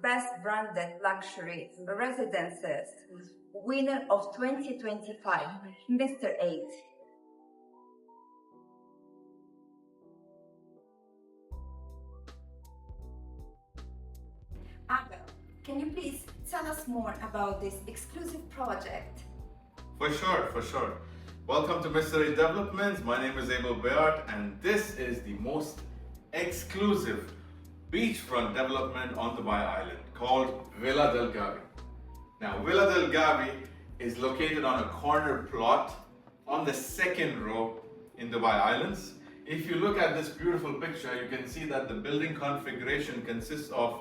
Best Branded Luxury Residences, winner of 2025, Mr. 8. Abel, can you please tell us more about this exclusive project? For sure. Welcome to Mr. A Developments. My name is Abel Bayard, and this is the most exclusive beachfront development on Dubai Island called Villa del Gavi. Now, Villa del Gavi is located on a corner plot on the second row in Dubai Islands. If you look at this beautiful picture, you can see that the building configuration consists of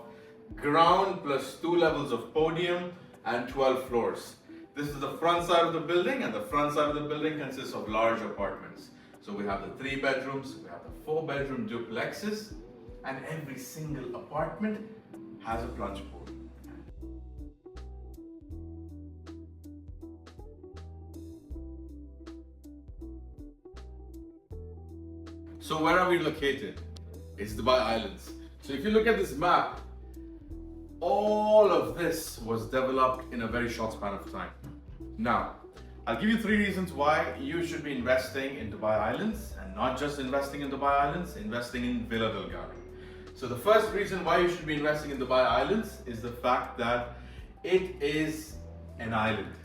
ground plus 2 levels of podium and 12 floors. This is the front side of the building, and the front side of the building consists of large apartments. So we have the 3 bedrooms, we have the 4 bedroom duplexes, and every single apartment has a plunge pool. So where are we located? It's Dubai Islands. So if you look at this map, all of this was developed in a very short span of time. Now, I'll give you 3 reasons why you should be investing in Dubai Islands, and not just investing in Dubai Islands, investing in Villa del Gavi. So the first reason why you should be investing in Dubai Islands is the fact that it is an island.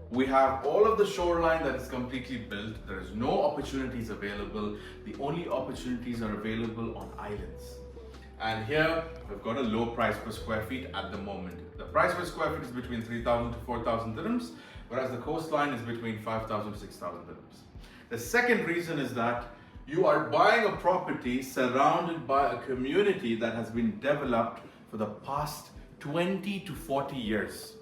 We have all of the shoreline that is completely built. There is no opportunities available. The only opportunities are available on islands. And here we've got a low price per square feet at the moment. The price per square feet is between 3,000 to 4,000 dirhams, whereas the coastline is between 5,000 to 6,000 dirhams. The second reason is that you are buying a property surrounded by a community that has been developed for the past 20 to 40 years.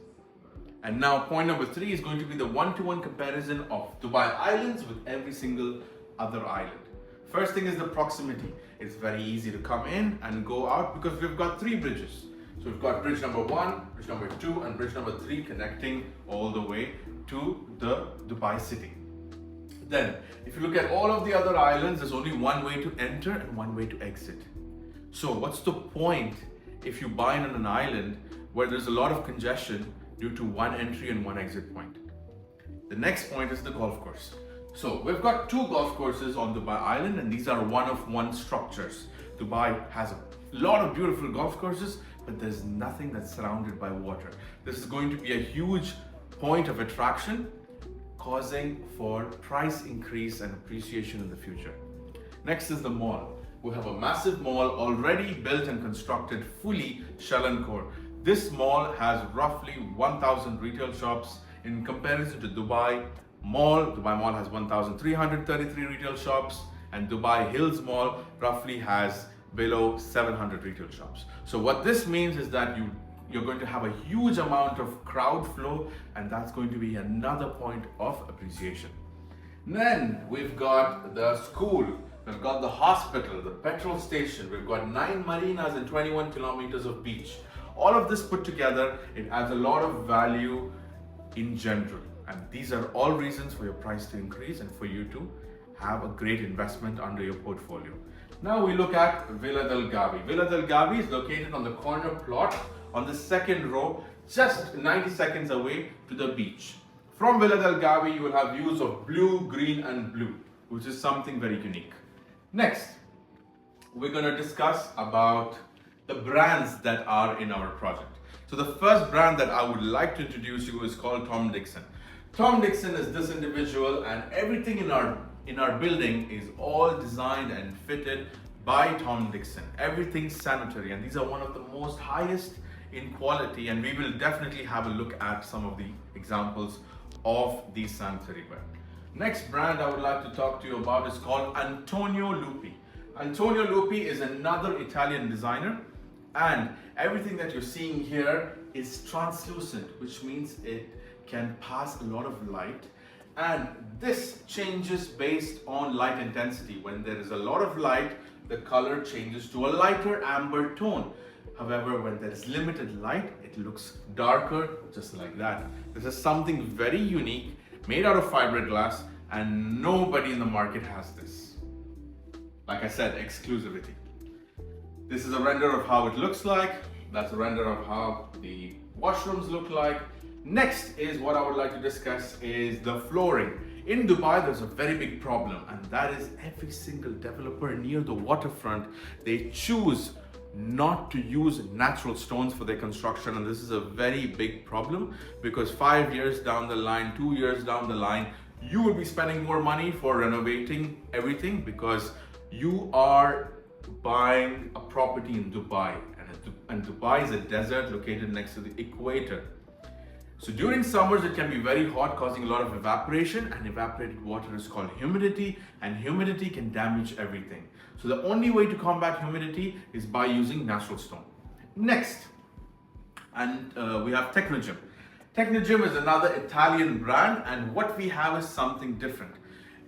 And now point number 3 is going to be the one-to-one comparison of Dubai Islands with every single other island. First thing is the proximity. It's very easy to come in and go out because we've got 3 bridges. So we've got bridge number 1, bridge number 2, and bridge number 3 connecting all the way to the Dubai city. Then, if you look at all of the other islands, there's only one way to enter and one way to exit. So what's the point if you buy in on an island where there's a lot of congestion due to one entry and one exit point? The next point is the golf course. So we've got 2 golf courses on Dubai Island, and these are one-of-one structures. Dubai has a lot of beautiful golf courses, but there's nothing that's surrounded by water. This is going to be a huge point of attraction, causing for price increase and appreciation in the future. Next is the mall. We have a massive mall already built and constructed fully shell and core. This mall has roughly 1,000 retail shops in comparison to Dubai Mall. Dubai Mall has 1,333 retail shops, and Dubai Hills Mall roughly has below 700 retail shops. So what this means is that you're going to have a huge amount of crowd flow, and that's going to be another point of appreciation. Then we've got the school, we've got the hospital, the petrol station, we've got 9 marinas and 21 kilometers of beach. All of this put together, it adds a lot of value in general. And these are all reasons for your price to increase and for you to have a great investment under your portfolio. Now we look at Villa del Gavi. Villa del Gavi is located on the corner plot on the second row, just 90 seconds away to the beach. From Villa del Gavi, you will have views of blue, green, and blue, which is something very unique. Next, we're going to discuss about the brands that are in our project. So the first brand that I would like to introduce you is called Tom Dixon. Tom Dixon is this individual, and everything in our building is all designed and fitted by Tom Dixon. Everything's sanitary, and these are one of the most highest in quality, and we will definitely have a look at some of the examples of these sanitary ware. Next brand I would like to talk to you about is called Antonio Lupi. Antonio Lupi is another Italian designer, and everything that you're seeing here is translucent, which means it can pass a lot of light, and this changes based on light intensity. When there is a lot of light, the color changes to a lighter amber tone. However, when there is limited light, it looks darker, just like that. This is something very unique, made out of fiberglass, and nobody in the market has this. Like I said, exclusivity. This is a render of how it looks like. That's a render of how the washrooms look like. Next is what I would like to discuss is the flooring. In Dubai, there's a very big problem, and that is every single developer near the waterfront, they choose not to use natural stones for their construction, and this is a very big problem because 5 years down the line, 2 years down the line, you will be spending more money for renovating everything because you are buying a property in Dubai, and Dubai is a desert located next to the equator. So during summers, it can be very hot, causing a lot of evaporation, and evaporated water is called humidity, and humidity can damage everything. So the only way to combat humidity is by using natural stone. Next, and we have TechnoGym. TechnoGym is another Italian brand, and what we have is something different.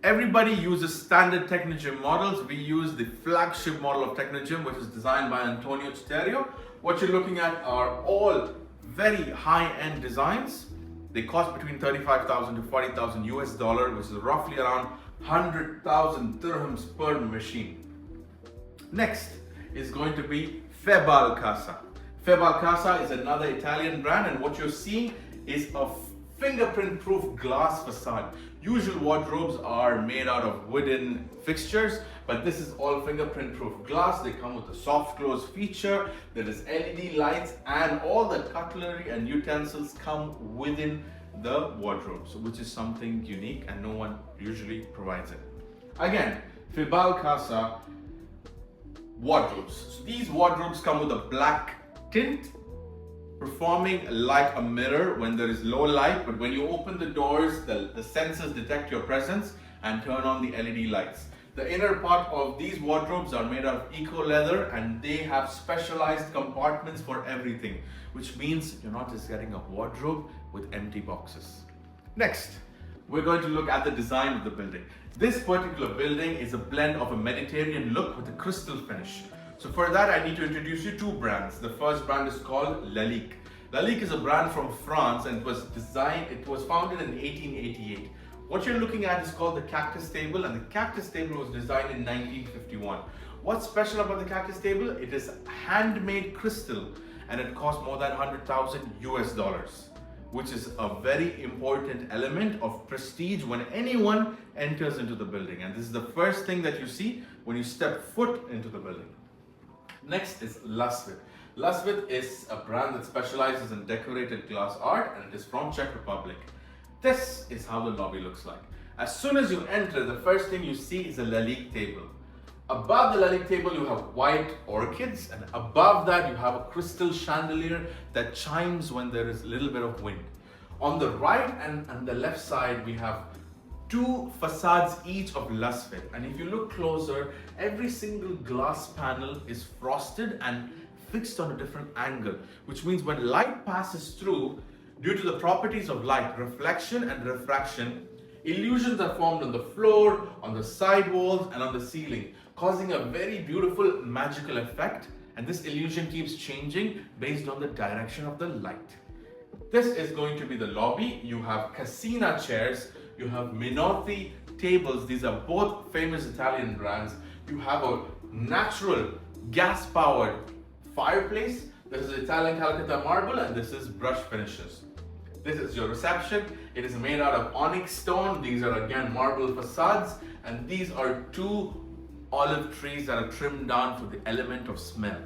Everybody uses standard TechnoGym models. We use the flagship model of TechnoGym, which is designed by Antonio Citterio. What you're looking at are all very high-end designs. They cost between 35,000 to 40,000 US dollar, which is roughly around 100,000 dirhams per machine. Next is going to be Fabel Casa. Fabel Casa is another Italian brand, and what you're seeing is a fingerprint-proof glass facade. Usual wardrobes are made out of wooden fixtures, but this is all fingerprint-proof glass. They come with a soft close feature. There is LED lights, and all the cutlery and utensils come within the wardrobes, which is something unique and no one usually provides it. Again, Fabel Casa wardrobes. So these wardrobes come with a black tint, performing like a mirror when there is low light, but when you open the doors, the sensors detect your presence and turn on the LED lights. The inner part of these wardrobes are made out of eco leather, and they have specialized compartments for everything, which means you're not just getting a wardrobe with empty boxes. Next, we're going to look at the design of the building. This particular building is a blend of a Mediterranean look with a crystal finish. So for that, I need to introduce you two brands. The first brand is called Lalique. Lalique is a brand from France, and it was founded in 1888. What you're looking at is called the cactus table, and the cactus table was designed in 1951. What's special about the cactus table? It is handmade crystal, and it costs more than 100,000 US dollars, which is a very important element of prestige when anyone enters into the building. And this is the first thing that you see when you step foot into the building. Next is Lasvit. Lasvit is a brand that specializes in decorated glass art, and it is from Czech Republic. This is how the lobby looks like. As soon as you enter, the first thing you see is a Lalique table. Above the Lalique table, you have white orchids, and above that, you have a crystal chandelier that chimes when there is a little bit of wind. On the right and the left side, we have two facades each of Lasvit, and if you look closer, every single glass panel is frosted and fixed on a different angle, which means when light passes through, due to the properties of light, reflection and refraction, illusions are formed on the floor, on the side walls, and on the ceiling, causing a very beautiful magical effect, and this illusion keeps changing based on the direction of the light. This is going to be the lobby. You have Casina chairs, you have Minotti tables. These are both famous Italian brands. You have a natural gas-powered fireplace. This is Italian Calcutta marble, and this is brush finishes. This is your reception. It is made out of onyx stone. These are again marble facades, and these are two olive trees that are trimmed down for the element of smell.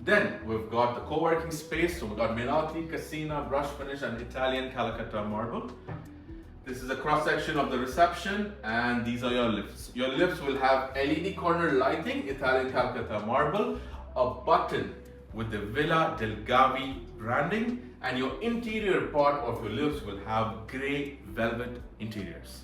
Then we've got the co-working space. So we've got Minotti, Casina, brush finish, and Italian Calcutta marble. This is a cross-section of the reception, and these are your lifts. Your lifts will have LED corner lighting, Italian Calcutta marble, a button with the Villa del Gavi branding, and your interior part of your lifts will have grey velvet interiors.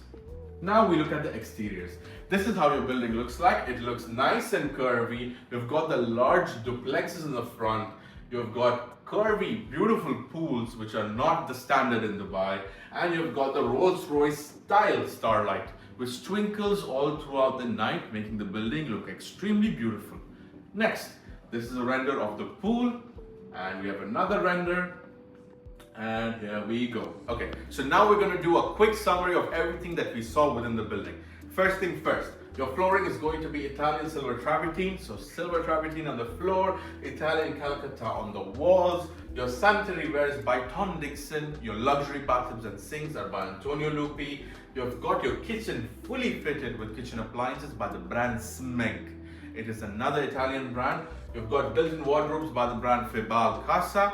Now we look at the exteriors. This is how your building looks like. It looks nice and curvy. We've got the large duplexes in the front. You've got curvy, beautiful pools, which are not the standard in Dubai. And you've got the Rolls-Royce style starlight, which twinkles all throughout the night, making the building look extremely beautiful. Next, this is a render of the pool, and we have another render, and here we go. Okay, so now we're going to do a quick summary of everything that we saw within the building. First thing first, Your flooring is going to be Italian silver travertine, so silver travertine on the floor, Italian Calcutta on the walls. Your sanitary ware is by Dixon. Your luxury bathtubs and sinks are by Antonio Lupi. You've got your kitchen fully fitted with kitchen appliances by the brand SMEG. It is another Italian brand. You've got built-in wardrobes by the brand Fabel Casa.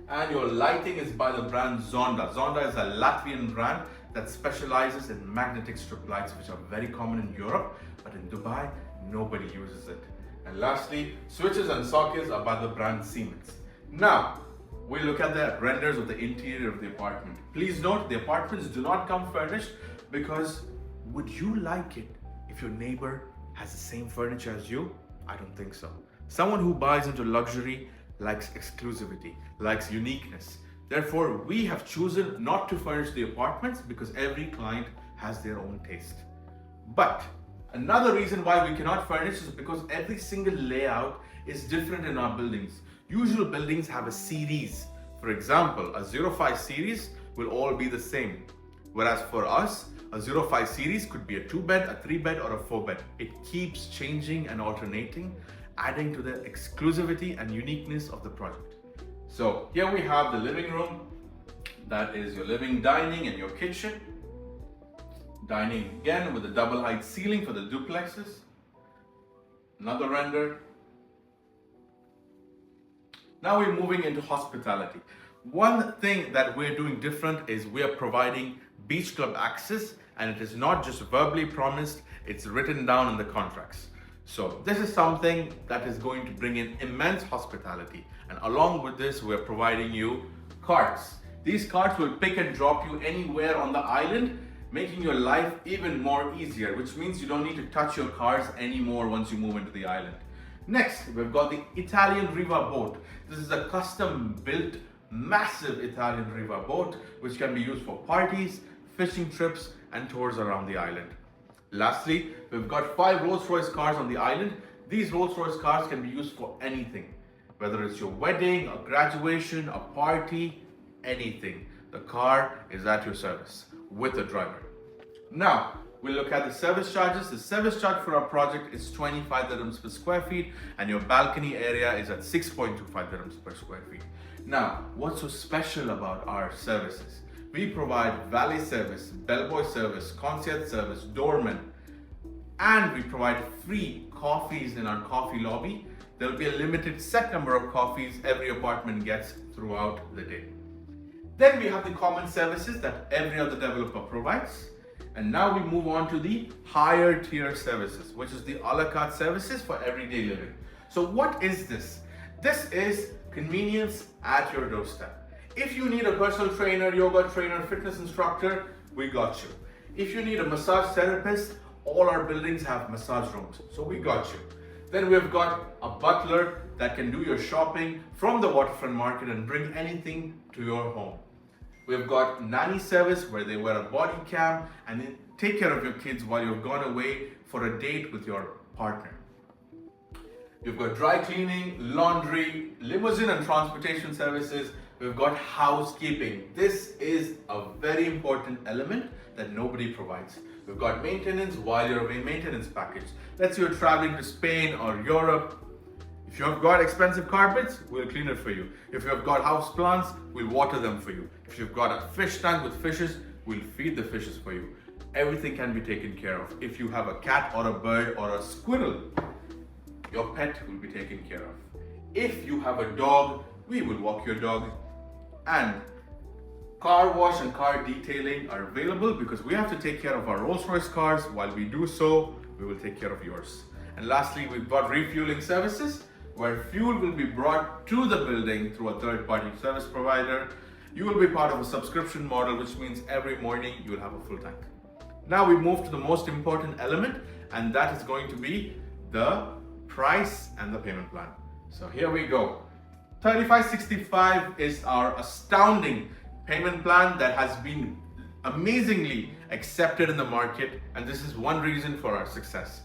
And your lighting is by the brand Zonda. Zonda is a Latvian brand that specializes in magnetic strip lights, which are very common in Europe, but in Dubai, nobody uses it. And lastly, switches and sockets are by the brand Siemens. Now, we look at the renders of the interior of the apartment. Please note, the apartments do not come furnished, because would you like it if your neighbor has the same furniture as you? I don't think so. Someone who buys into luxury likes exclusivity, likes uniqueness. Therefore, we have chosen not to furnish the apartments because every client has their own taste. But another reason why we cannot furnish is because every single layout is different in our buildings. Usual buildings have a series. For example, a 05 series will all be the same. Whereas for us, a 05 series could be a 2-bed, a 3-bed, or a 4-bed. It keeps changing and alternating, adding to the exclusivity and uniqueness of the project. So here we have the living room. That is your living, dining, and your kitchen. Dining again with a double height ceiling for the duplexes. Another render. Now we're moving into hospitality. One thing that we're doing different is we are providing beach club access, and it is not just verbally promised, it's written down in the contracts. So this is something that is going to bring in immense hospitality. And along with this, we're providing you carts. These carts will pick and drop you anywhere on the island, making your life even more easier, which means you don't need to touch your cars anymore once you move into the island. Next, we've got the Italian Riva boat. This is a custom built, massive Italian Riva boat, which can be used for parties, fishing trips, and tours around the island. Lastly, we've got 5 Rolls-Royce cars on the island. These Rolls-Royce cars can be used for anything, whether it's your wedding, a graduation, a party, anything. The car is at your service with a driver. Now, we'll look at the service charges. The service charge for our project is 25 dirhams per square feet, and your balcony area is at 6.25 dirhams per square feet. Now, what's so special about our services? We provide Valet Service, Bellboy Service, Concierge Service, doorman, and we provide free coffees in our coffee lobby. There will be a limited set number of coffees every apartment gets throughout the day. Then we have the common services that every other developer provides. And now we move on to the higher tier services, which is the a la carte services for everyday living. So what is this? This is convenience at your doorstep. If you need a personal trainer, yoga trainer, fitness instructor, we got you. If you need a massage therapist, all our buildings have massage rooms, so we got you. Then we've got a butler that can do your shopping from the waterfront market and bring anything to your home. We've got nanny service where they wear a body cam and they take care of your kids while you've gone away for a date with your partner. We've got dry cleaning, laundry, limousine and transportation services. We've got housekeeping. This is a very important element that nobody provides. We've got maintenance while you're away, maintenance package. Let's say you're traveling to Spain or Europe. If you've got expensive carpets, we'll clean it for you. If you've got house plants, we'll water them for you. If you've got a fish tank with fishes, we'll feed the fishes for you. Everything can be taken care of. If you have a cat or a bird or a squirrel, your pet will be taken care of. If you have a dog, we will walk your dog. And car wash and car detailing are available because we have to take care of our Rolls-Royce cars. While we do so, we will take care of yours. And lastly, we've got refueling services where fuel will be brought to the building through a third-party service provider. You will be part of a subscription model, which means every morning you will have a full tank. Now we move to the most important element, and that is going to be the price and the payment plan. So here we go. 3565 is our astounding payment plan that has been amazingly accepted in the market, and this is one reason for our success.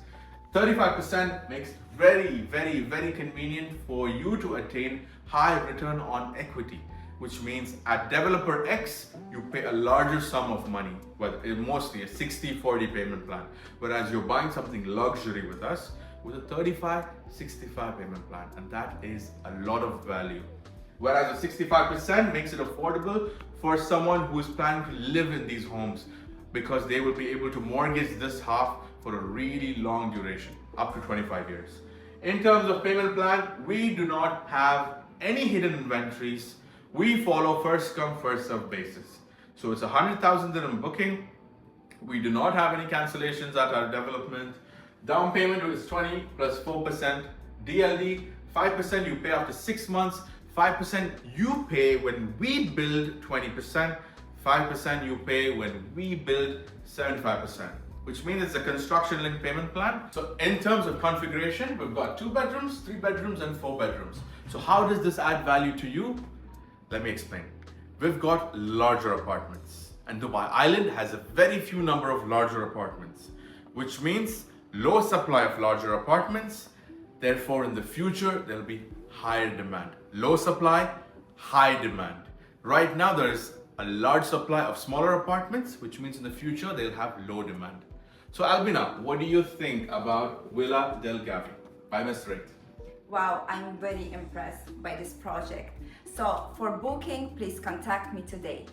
35% makes very convenient for you to attain high return on equity. which means at developer X, you pay a larger sum of money, but mostly a 60-40 payment plan. Whereas you're buying something luxury with us with a 35-65 payment plan, and that is a lot of value. Whereas the 65% makes it affordable for someone who is planning to live in these homes, because they will be able to mortgage this half for a really long duration, up to 25 years. In terms of payment plan, we do not have any hidden inventories. We follow first come, first serve basis. So it's 100,000 dirham booking. We do not have any cancellations at our development. Down payment is 20 plus 4%. DLD, 5% you pay after 6 months. 5% you pay when we build 20%. 5% you pay when we build 75%. Which means it's a construction-linked payment plan. So in terms of configuration, we've got 2 bedrooms, 3 bedrooms, and 4 bedrooms. So how does this add value to you? Let me explain. We've got larger apartments, and Dubai Island has a very few number of larger apartments, which means low supply of larger apartments. Therefore, in the future, there'll be higher demand. Low supply, high demand. Right now, there is a large supply of smaller apartments, which means in the future, they'll have low demand. So Albina, what do you think about Villa del Gavi by Mr. Rate? Wow, I'm very impressed by this project. So for booking, please contact me today.